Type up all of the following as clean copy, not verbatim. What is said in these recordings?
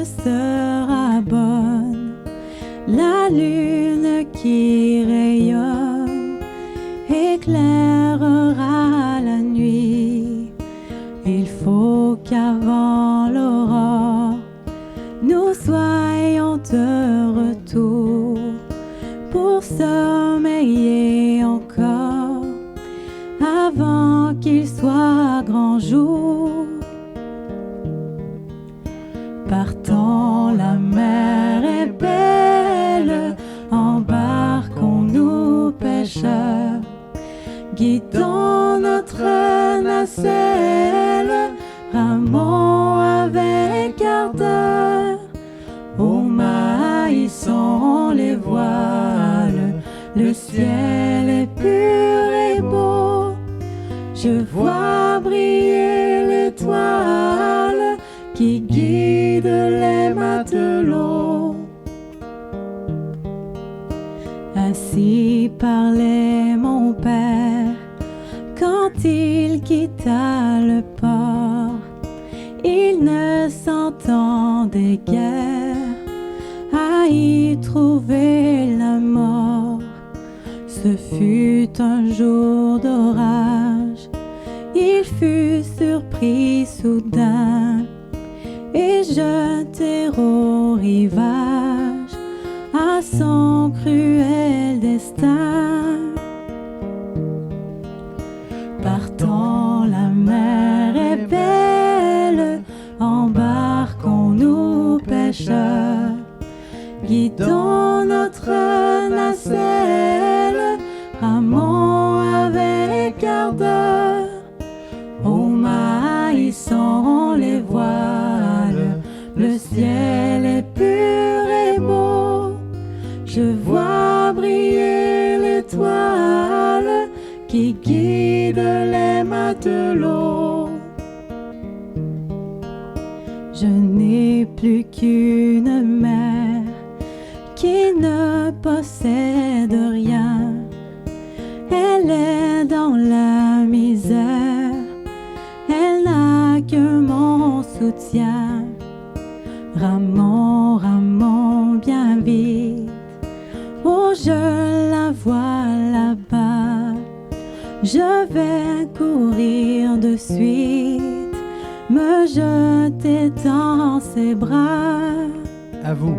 sera bonne, la lune qui rayonne éclairera la nuit. Il faut qu'avant l'aurore, nous soyons de retour pour sommeiller encore avant qu'il soit grand jour. Partons, la mer est belle, embarquons-nous pêcheurs, guidons notre nacelle, ramons avec ardeur. Au maïsson les voiles, le ciel est pur et beau. Je vois briller l'étoile qui guide les matelots. Ainsi parlait mon père quand il quitta le port. Il ne s'entendait guère à y trouver la mort. Ce fut un jour d'orage, il fut surpris soudain et jeté au rivage à son cruel destin. Partons, la mer est belle, embarquons-nous pêcheurs, guidons notre nacelle, ramons avec ardeur. Au maïsson les voiles, le ciel est pur et beau. Je vois briller l'étoile qui guide les matelots. Je n'ai plus qu'une mère qui ne possède rien. Elle est dans la misère, elle n'a que mon soutien. Ramons, ramons bien vite, oh je la vois là-bas. Je vais courir de suite, me jeter dans ses bras. À vous.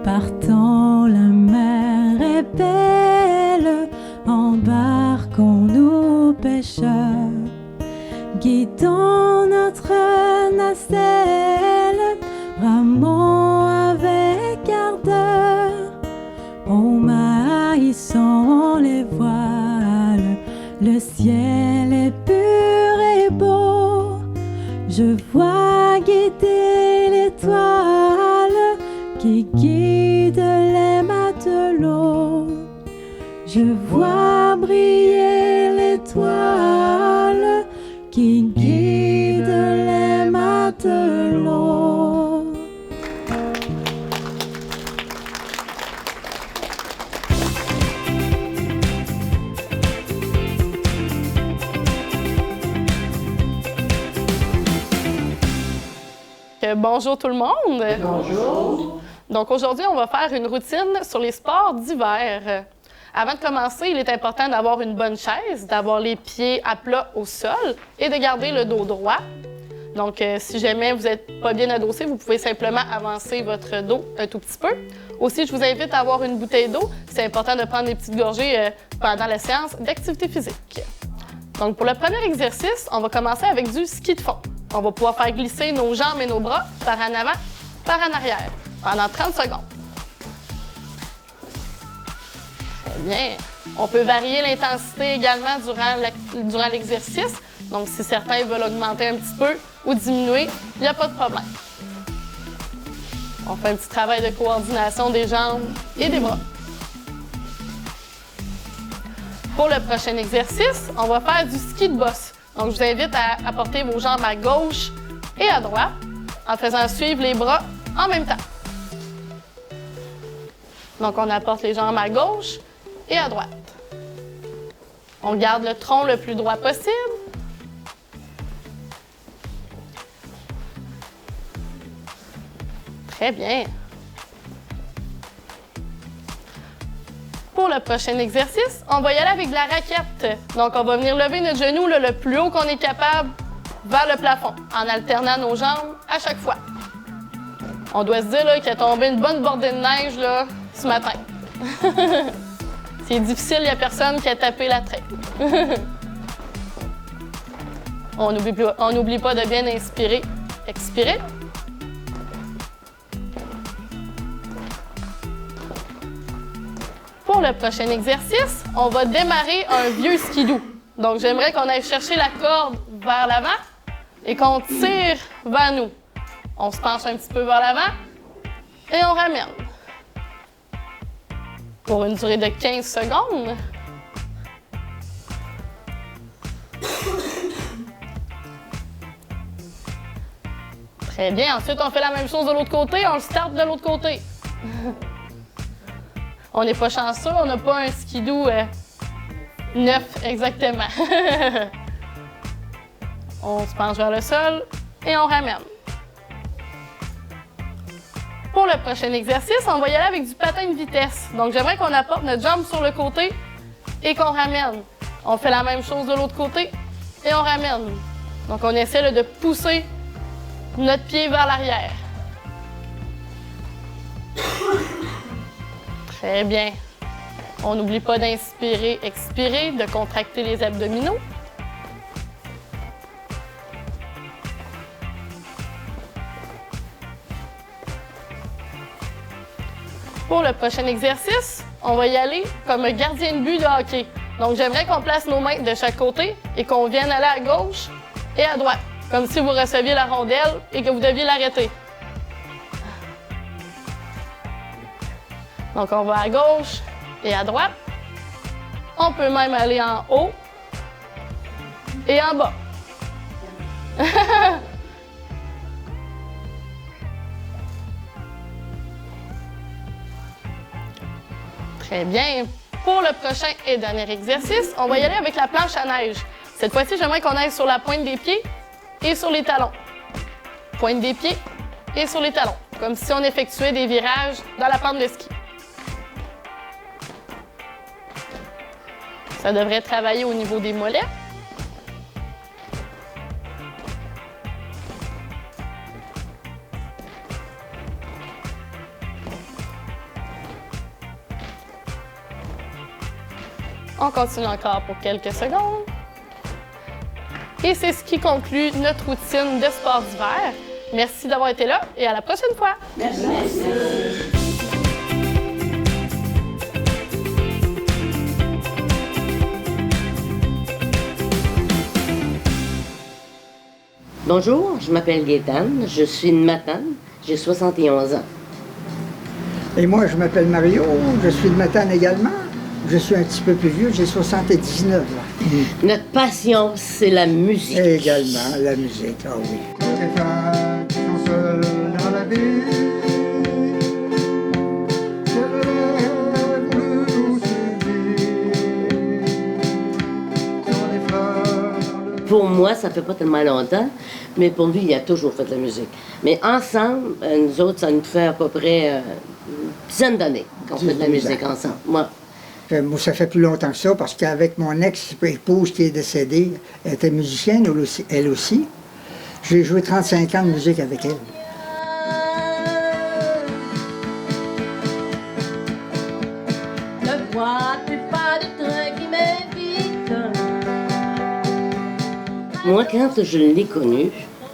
Partons, la mer est belle, embarquons-nous pêcheurs, guidons notre nacelle, ramons avec ardeur. Au maïsson les voiles, le ciel est pur et beau. Je vois guider l'étoile qui guide les matelots. Je vois briller l'étoile qui guide les matelots. Bonjour tout le monde. Bonjour. Donc aujourd'hui, on va faire une routine sur les sports d'hiver. Avant de commencer, il est important d'avoir une bonne chaise, d'avoir les pieds à plat au sol et de garder le dos droit. Donc si jamais vous n'êtes pas bien adossé, vous pouvez simplement avancer votre dos un tout petit peu. Aussi, je vous invite à avoir une bouteille d'eau. C'est important de prendre des petites gorgées pendant la séance d'activité physique. Donc pour le premier exercice, on va commencer avec du ski de fond. On va pouvoir faire glisser nos jambes et nos bras par en avant, par en arrière, pendant 30 secondes. Très bien. On peut varier l'intensité également durant l'exercice. Donc, si certains veulent augmenter un petit peu ou diminuer, il n'y a pas de problème. On fait un petit travail de coordination des jambes et des bras. Pour le prochain exercice, on va faire du ski de bosse. Donc, je vous invite à apporter vos jambes à gauche et à droite en faisant suivre les bras en même temps. Donc, on apporte les jambes à gauche et à droite. On garde le tronc le plus droit possible. Très bien. Pour le prochain exercice, on va y aller avec de la raquette. Donc, on va venir lever notre genou là, le plus haut qu'on est capable vers le plafond, en alternant nos jambes à chaque fois. On doit se dire qu'il a tombé une bonne bordée de neige là, ce matin. C'est difficile, il n'y a personne qui a tapé la traîne. On n'oublie pas de bien inspirer, expirer. Pour le prochain exercice, on va démarrer un vieux skidoo. Donc, j'aimerais qu'on aille chercher la corde vers l'avant et qu'on tire vers nous. On se penche un petit peu vers l'avant et on ramène. Pour une durée de 15 secondes. Très bien. Ensuite, on fait la même chose de l'autre côté. On le start de l'autre côté. On n'est pas chanceux, on n'a pas un skidoo neuf exactement. On se penche vers le sol et on ramène. Pour le prochain exercice, on va y aller avec du patin de vitesse. Donc, j'aimerais qu'on apporte notre jambe sur le côté et qu'on ramène. On fait la même chose de l'autre côté et on ramène. Donc, on essaie là, de pousser notre pied vers l'arrière. Très bien. On n'oublie pas d'inspirer, expirer, de contracter les abdominaux. Pour le prochain exercice, on va y aller comme un gardien de but de hockey. Donc, j'aimerais qu'on place nos mains de chaque côté et qu'on vienne aller à gauche et à droite, comme si vous receviez la rondelle et que vous deviez l'arrêter. Donc, on va à gauche et à droite. On peut même aller en haut et en bas. Très bien. Pour le prochain et dernier exercice, on va y aller avec la planche à neige. Cette fois-ci, j'aimerais qu'on aille sur la pointe des pieds et sur les talons. Pointe des pieds et sur les talons, comme si on effectuait des virages dans la pente de ski. Ça devrait travailler au niveau des mollets. On continue encore pour quelques secondes. Et c'est ce qui conclut notre routine de sport d'hiver. Merci d'avoir été là et à la prochaine fois. Merci. Bonjour, je m'appelle Gaétane, je suis une Matane, j'ai 71 ans. Et moi, je m'appelle Mario, je suis de Matane également. Je suis un petit peu plus vieux, j'ai 79 ans. Notre passion, c'est la musique. Et également la musique, ah oui. Les femmes qui sont seules dans la vie, je rêve plus douce vie. Sur les fleurs dans le... Pour moi, ça fait pas tellement longtemps, mais pour lui, il a toujours fait de la musique. Mais ensemble, nous autres, ça nous fait à peu près une dizaine d'années qu'on fait de la musique ensemble. Moi. Moi, ça fait plus longtemps que ça, parce qu'avec mon ex-épouse qui est décédée, elle était musicienne, elle aussi. J'ai joué 35 ans de musique avec elle. Ne vois-tu pas le train qui m'invite? Moi, quand je l'ai connu,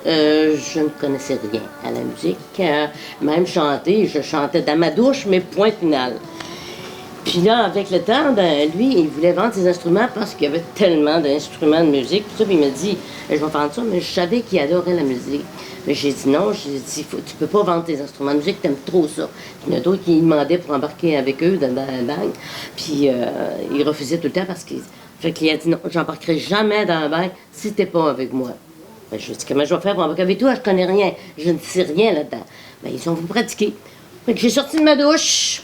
je ne connaissais rien à la musique. Même chanter, je chantais dans ma douche, mais point final. Puis là, avec le temps, ben, lui, il voulait vendre ses instruments parce qu'il y avait tellement d'instruments de musique. Puis il m'a dit, je vais vendre ça, mais je savais qu'il adorait la musique. Mais j'ai dit non, j'ai dit, tu peux pas vendre tes instruments de musique, t'aimes trop ça. Puis il y en a d'autres qui demandaient pour embarquer avec eux dans la band. Puis il refusait tout le temps parce qu'il a dit non, j'embarquerai jamais dans la band si t'es pas avec moi. Ben, je lui ai dit, comment je vais faire pour embarquer avec toi? Je connais rien, je ne sais rien là-dedans. Ben, ils ont vous pratiquer. Fait que j'ai sorti de ma douche.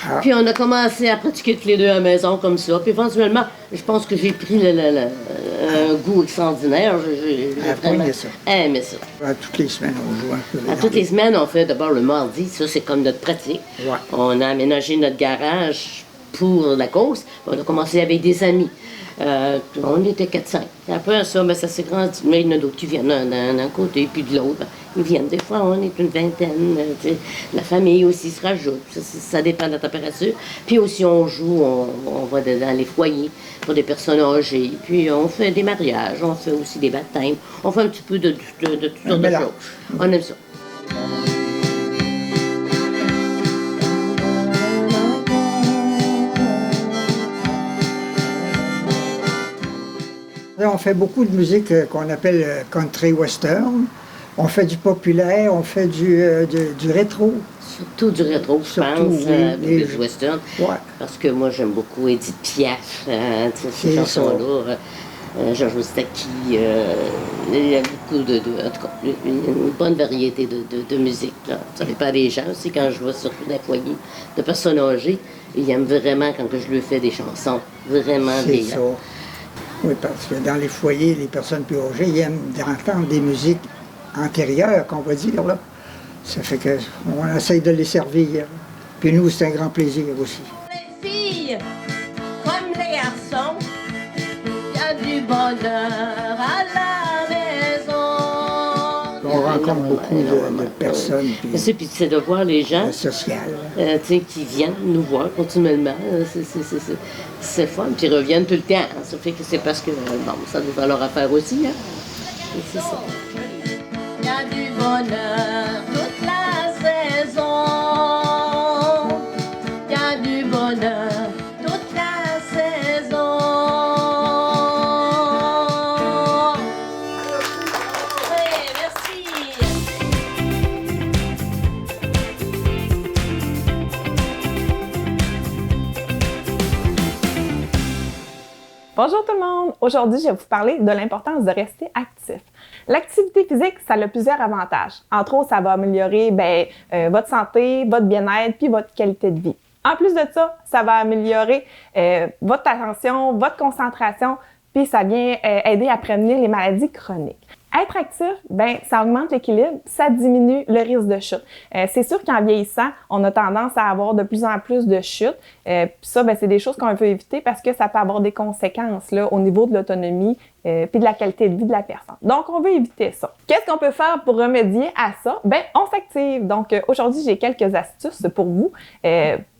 Ah. Puis on a commencé à pratiquer tous les deux à la maison comme ça. Puis éventuellement, je pense que j'ai pris un goût extraordinaire. J'ai Après, vraiment aimé ça. aimé ça. Toutes les semaines, on joue un peu. À toutes les semaines, on fait d'abord le mardi. Ça, c'est comme notre pratique. Ouais. On a aménagé notre garage pour la cause. On a commencé avec des amis. On était 4-5. Après ça, ben, ça s'est grandi. Mais il y en a d'autres qui viennent d'un côté puis de l'autre. Ils viennent. Des fois, on est une vingtaine. La famille aussi se rajoute. Ça dépend de la température. Puis aussi, on joue, on va dans les foyers pour des personnes âgées. Puis on fait des mariages, on fait aussi des baptêmes. On fait un petit peu de toutes sortes de choses. On aime ça. Là, on fait beaucoup de musique qu'on appelle country western. On fait du populaire, on fait du rétro. Surtout du rétro, je Surtout, pense, oui, du western. Ouais. Parce que moi, j'aime beaucoup Edith Piaf, ces C'est chansons-là. Georges Moustaki, il y a beaucoup en tout cas, une bonne variété de musique. Là. Ça dépend des gens aussi, quand je vois surtout des foyers de personnes âgées, ils aiment vraiment quand je leur fais des chansons, vraiment C'est bien. ça. Oui, parce que dans les foyers, les personnes plus âgées, ils aiment entendre des musiques antérieures, qu'on va dire, là. Ça fait qu'on essaye de les servir. Puis nous, c'est un grand plaisir aussi. Les filles, comme les garçons, il y a du bonheur à la maison. On rencontre beaucoup de personnes, Puis c'est de voir les gens sociales. qui viennent nous voir continuellement. C'est fun. Puis ils reviennent tout le temps. Ça fait que c'est parce que ça nous va leur affaire aussi. Hein? Et c'est ça. Il y a du bonheur toute la saison. Il y a du bonheur toute la saison. Oui, merci. Bonjour tout le monde! Aujourd'hui, je vais vous parler de l'importance de rester actif. L'activité physique, ça a plusieurs avantages. Entre autres, ça va améliorer votre santé, votre bien-être puis votre qualité de vie. En plus de ça, ça va améliorer votre attention, votre concentration, puis ça vient aider à prévenir les maladies chroniques. Être actif, ça augmente l'équilibre, ça diminue le risque de chute. C'est sûr qu'en vieillissant, on a tendance à avoir de plus en plus de chutes. Puis ça, c'est des choses qu'on veut éviter parce que ça peut avoir des conséquences là, au niveau de l'autonomie puis de la qualité de vie de la personne. Donc, on veut éviter ça. Qu'est-ce qu'on peut faire pour remédier à ça? On s'active. Donc, aujourd'hui, j'ai quelques astuces pour vous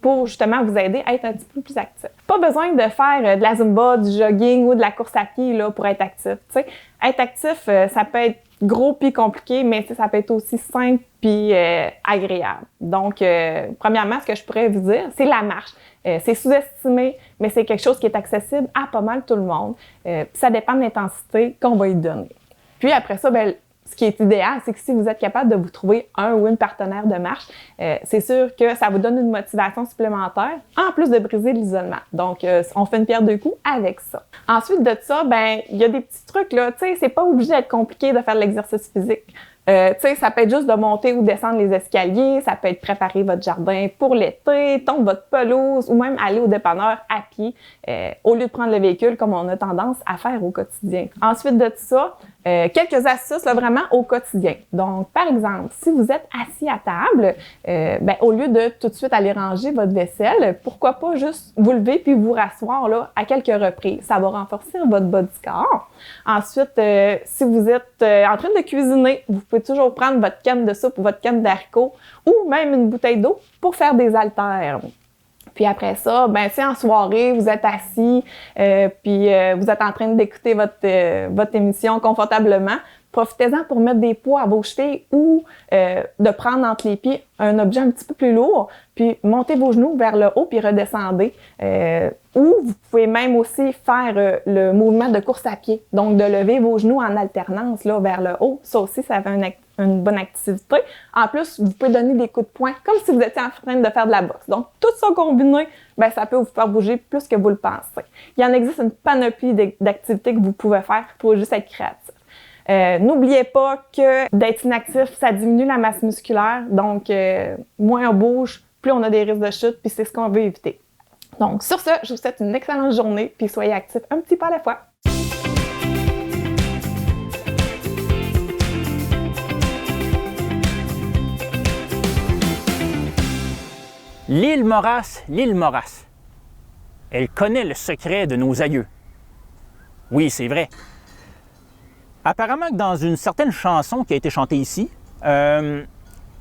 pour justement vous aider à être un petit peu plus actif. Pas besoin de faire de la Zumba, du jogging ou de la course à pied là, pour être actif. T'sais. Être actif, ça peut être gros puis compliqué, mais ça peut être aussi simple puis agréable. Donc, premièrement, ce que je pourrais vous dire, c'est la marche. C'est sous-estimé, mais c'est quelque chose qui est accessible à pas mal tout le monde. Ça dépend de l'intensité qu'on va y donner. Puis après ça, ce qui est idéal, c'est que si vous êtes capable de vous trouver un ou une partenaire de marche, c'est sûr que ça vous donne une motivation supplémentaire, en plus de briser l'isolement. Donc, on fait une pierre deux coups avec ça. Ensuite de ça, il y a des petits trucs, là. Tu sais, c'est pas obligé d'être compliqué de faire de l'exercice physique. Ça peut être juste de monter ou descendre les escaliers, ça peut être préparer votre jardin pour l'été, tondre votre pelouse ou même aller au dépanneur à pied au lieu de prendre le véhicule comme on a tendance à faire au quotidien. Ensuite de ça, quelques astuces là, vraiment au quotidien. Donc, par exemple, si vous êtes assis à table, au lieu de tout de suite aller ranger votre vaisselle, pourquoi pas juste vous lever puis vous rasseoir là, à quelques reprises. Ça va renforcer votre bas du corps. Ensuite, si vous êtes en train de cuisiner, vous pouvez toujours prendre votre canne de soupe ou votre canne d'haricots ou même une bouteille d'eau pour faire des haltères. Puis après ça, si en soirée, vous êtes assis, puis vous êtes en train d'écouter votre émission confortablement, profitez-en pour mettre des poids à vos chevilles ou de prendre entre les pieds un objet un petit peu plus lourd, puis montez vos genoux vers le haut puis redescendez. Ou vous pouvez même aussi faire le mouvement de course à pied, donc de lever vos genoux en alternance là, vers le haut. Ça aussi, ça fait une bonne activité. En plus, vous pouvez donner des coups de poing comme si vous étiez en train de faire de la boxe. Donc, tout ça combiné, ça peut vous faire bouger plus que vous le pensez. Il y en existe une panoplie d'activités que vous pouvez faire pour juste être créatif. N'oubliez pas que d'être inactif, ça diminue la masse musculaire. Donc, moins on bouge, plus on a des risques de chute, puis c'est ce qu'on veut éviter. Donc, sur ce, je vous souhaite une excellente journée, puis soyez actifs un petit pas à la fois. L'île Maurice, elle connaît le secret de nos aïeux. Oui, c'est vrai. Apparemment que dans une certaine chanson qui a été chantée ici,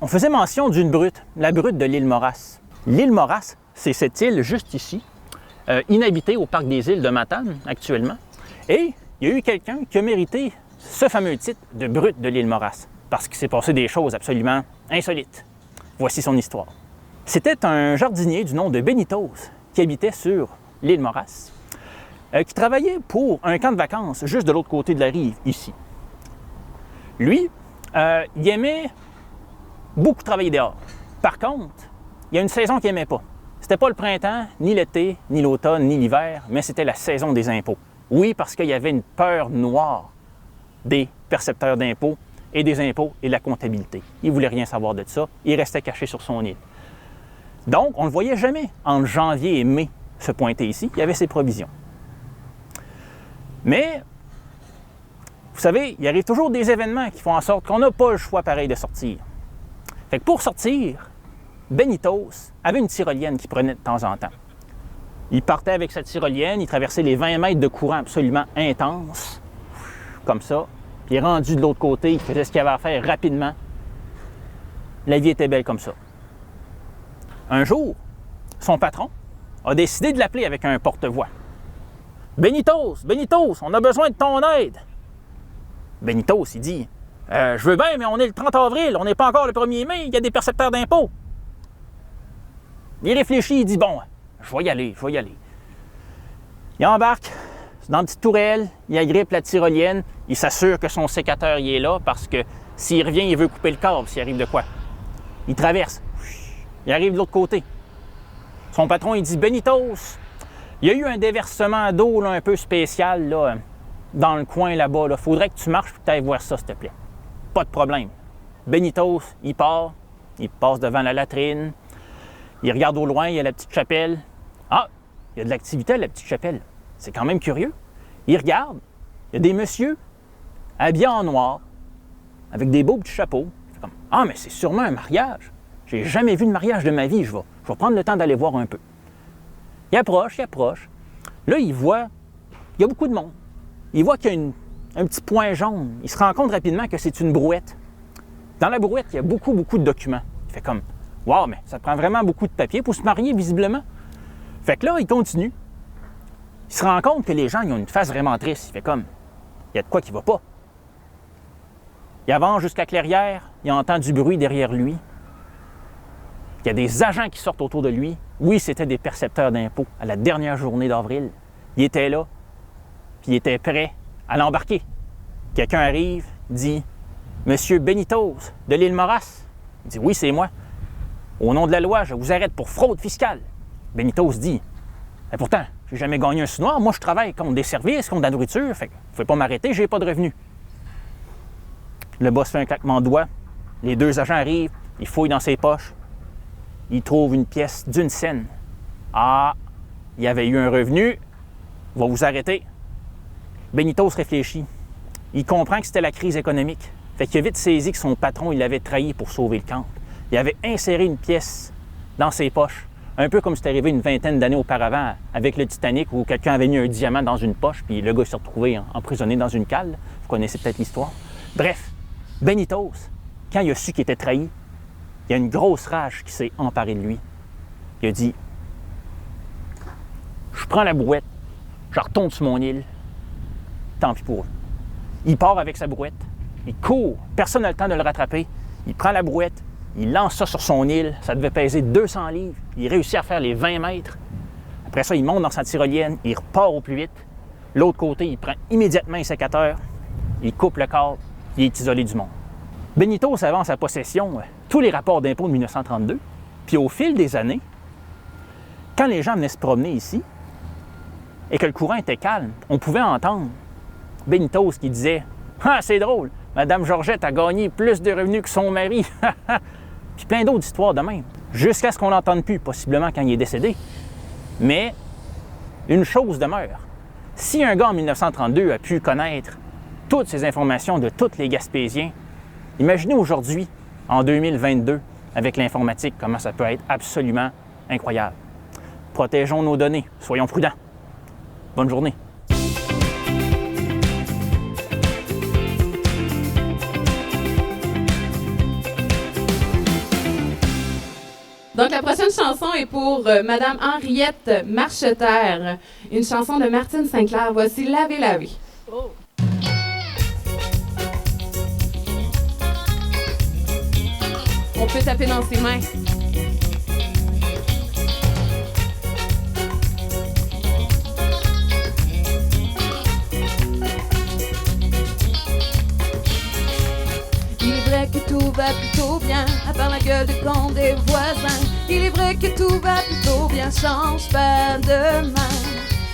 on faisait mention d'une brute, la brute de l'île Maurice. L'île Maurice, c'est cette île juste ici, inhabitée au parc des îles de Matane actuellement. Et il y a eu quelqu'un qui a mérité ce fameux titre de brute de l'île Maurice, parce qu'il s'est passé des choses absolument insolites. Voici son histoire. C'était un jardinier du nom de Benitez qui habitait sur l'île Maurice, qui travaillait pour un camp de vacances juste de l'autre côté de la rive, ici. Lui, il aimait beaucoup travailler dehors. Par contre, il y a une saison qu'il n'aimait pas. C'était pas le printemps, ni l'été, ni l'automne, ni l'hiver, mais c'était la saison des impôts. Oui, parce qu'il y avait une peur noire des percepteurs d'impôts et des impôts et de la comptabilité. Il ne voulait rien savoir de ça. Il restait caché sur son île. Donc, on ne le voyait jamais entre janvier et mai se pointer ici. Il y avait ses provisions. Mais, vous savez, il arrive toujours des événements qui font en sorte qu'on n'a pas le choix pareil de sortir. Fait que pour sortir, Benitez avait une tyrolienne qu'il prenait de temps en temps. Il partait avec sa tyrolienne, il traversait les 20 mètres de courant absolument intense, comme ça. Puis rendu de l'autre côté, il faisait ce qu'il avait à faire rapidement. La vie était belle comme ça. Un jour, son patron a décidé de l'appeler avec un porte-voix. « Benitez, on a besoin de ton aide! » Benitez, il dit « Je veux bien, mais on est le 30 avril, on n'est pas encore le 1er mai, il y a des percepteurs d'impôts. » Il réfléchit, il dit « Bon, je vais y aller. » Il embarque dans une petite tourelle, il agrippe la tyrolienne, il s'assure que son sécateur y est là parce que s'il revient, il veut couper le câble s'il arrive de quoi. Il traverse. Il arrive de l'autre côté. Son patron, il dit « Benitez, il y a eu un déversement d'eau là, un peu spécial là, dans le coin là-bas. Il faudrait que tu marches et que tu ailles voir ça, s'il te plaît. » Pas de problème. Benitez, il part, il passe devant la latrine, il regarde au loin, il y a la petite chapelle. Ah, il y a de l'activité à la petite chapelle. C'est quand même curieux. Il regarde, il y a des messieurs habillés en noir, avec des beaux petits chapeaux. Il fait comme « Ah, mais c'est sûrement un mariage. J'ai jamais vu de mariage de ma vie, je vais prendre le temps d'aller voir un peu. » Il approche. Là, il voit, il y a beaucoup de monde. Il voit qu'il y a un petit point jaune. Il se rend compte rapidement que c'est une brouette. Dans la brouette, il y a beaucoup de documents. Il fait comme « Wow, mais ça prend vraiment beaucoup de papier pour se marier, visiblement. » Fait que là, il continue. Il se rend compte que les gens ils ont une face vraiment triste. Il fait comme « Il y a de quoi qui va pas. » Il avance jusqu'à Clairière, il entend du bruit derrière lui. Il y a des agents qui sortent autour de lui. Oui, c'était des percepteurs d'impôts à la dernière journée d'avril. Il était là, puis il était prêt à l'embarquer. Quelqu'un arrive, dit « Monsieur Benitez, de l'île Maurice. » Il dit « Oui, c'est moi. Au nom de la loi, je vous arrête pour fraude fiscale. » Benitez dit « Pourtant, j'ai jamais gagné un sou noir. Moi, je travaille contre des services, contre de la nourriture. Fait que vous pouvez pas m'arrêter, j'ai pas de revenus. » Le boss fait un claquement de doigts. Les deux agents arrivent, ils fouillent dans ses poches. Ils trouvent une pièce d'une scène. Ah, il y avait eu un revenu. On va vous arrêter. Benitez réfléchit. Il comprend que c'était la crise économique. Fait qu'il a vite saisi que son patron, il l'avait trahi pour sauver le camp. Il avait inséré une pièce dans ses poches. Un peu comme c'est arrivé une vingtaine d'années auparavant avec le Titanic où quelqu'un avait mis un diamant dans une poche puis le gars s'est retrouvé emprisonné dans une cale. Vous connaissez peut-être l'histoire. Bref, Benitez, quand il a su qu'il était trahi, il y a une grosse rage qui s'est emparée de lui. Il a dit « Je prends la brouette, je retourne sur mon île, tant pis pour eux. » Il part avec sa brouette, il court, personne n'a le temps de le rattraper. Il prend la brouette, il lance ça sur son île, ça devait peser 200 livres. Il réussit à faire les 20 mètres. Après ça, il monte dans sa tyrolienne, il repart au plus vite. L'autre côté, il prend immédiatement un sécateur, il coupe le câble, il est isolé du monde. Benitez avait en sa possession tous les rapports d'impôts de 1932. Puis au fil des années, quand les gens venaient se promener ici et que le courant était calme, on pouvait entendre Benitez qui disait « Ah, c'est drôle, Madame Georgette a gagné plus de revenus que son mari. » puis plein d'autres histoires de même, jusqu'à ce qu'on l'entende plus, possiblement quand il est décédé. Mais une chose demeure. Si un gars en 1932 a pu connaître toutes ces informations de tous les Gaspésiens, imaginez aujourd'hui, en 2022, avec l'informatique, comment ça peut être absolument incroyable. Protégeons nos données, soyons prudents. Bonne journée. Donc, la prochaine chanson est pour Madame Henriette Marcheterre, une chanson de Martine Sinclair. Voici Laver, laver. Oh. On peut taper dans ses mains. Il est vrai que tout va plutôt bien, à part la gueule de con des voisins. Il est vrai que tout va plutôt bien, change pas de main.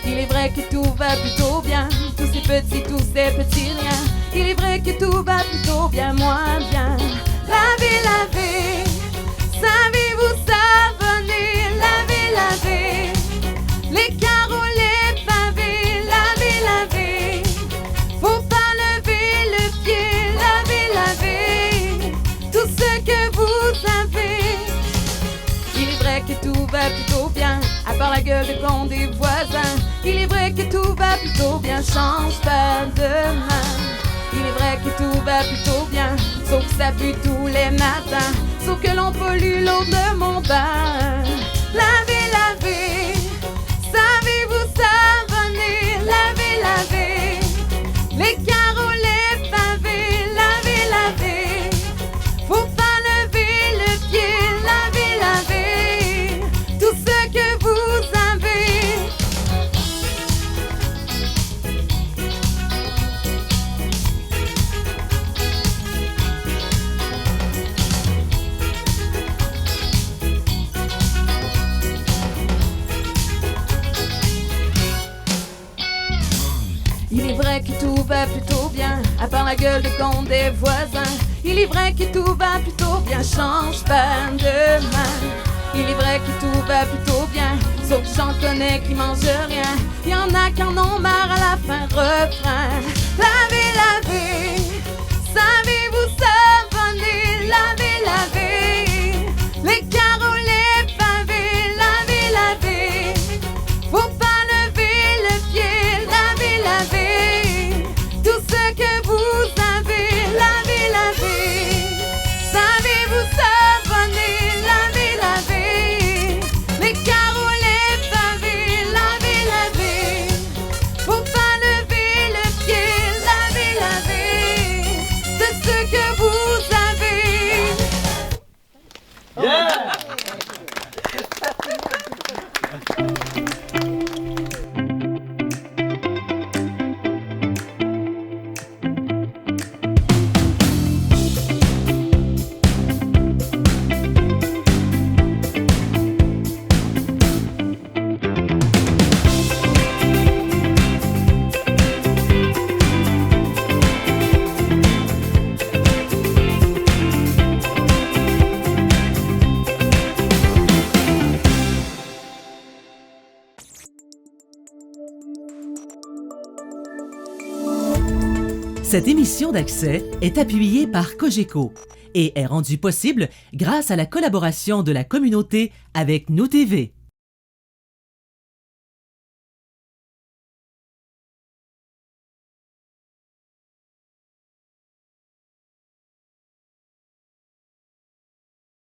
Il est vrai que tout va plutôt bien, tous ces petits riens. Il est vrai que tout va plutôt bien, moins bien. Laver, laver, savez-vous savonner? Laver, laver, les carreaux, les pavés. Laver, laver, faut pas lever le pied. Laver, laver, tout ce que vous avez. Il est vrai que tout va plutôt bien, à part la gueule de con des voisins. Il est vrai que tout va plutôt bien, change pas de main. Il est vrai que tout va plutôt bien, sauf que ça pue tous les matins, sauf que l'on pollue l'eau de mon bain. Laver, laver, savez-vous savonner? Laver, laver, les carreaux, les pavés. Laver, laver, faut pas lever le pied. Laver, laver, tout ce que vous avez. Il est vrai que tout va plutôt bien, à part la gueule de con des voisins. Il est vrai que tout va plutôt bien, change pas de main. Il est vrai que tout va plutôt bien, sauf que j'en connais qui mangent rien. Il y en a qui en ont marre à la fin, refrain. Laver, laver, savez-vous savonner? Laver, laver, les carreaux, les pavés. Laver, laver, faut pas lever le pied. Laver, laver, tout ce que vous avez. Laver, laver, savez-vous savonner? Laver, laver, les carreaux, les pavés. Laver, laver, faut pas lever le pied. Laver, laver, c'est ce que vous avez. Yeah! Cette émission d'Accès est appuyée par Cogeco et est rendue possible grâce à la collaboration de la communauté avec Nous TV.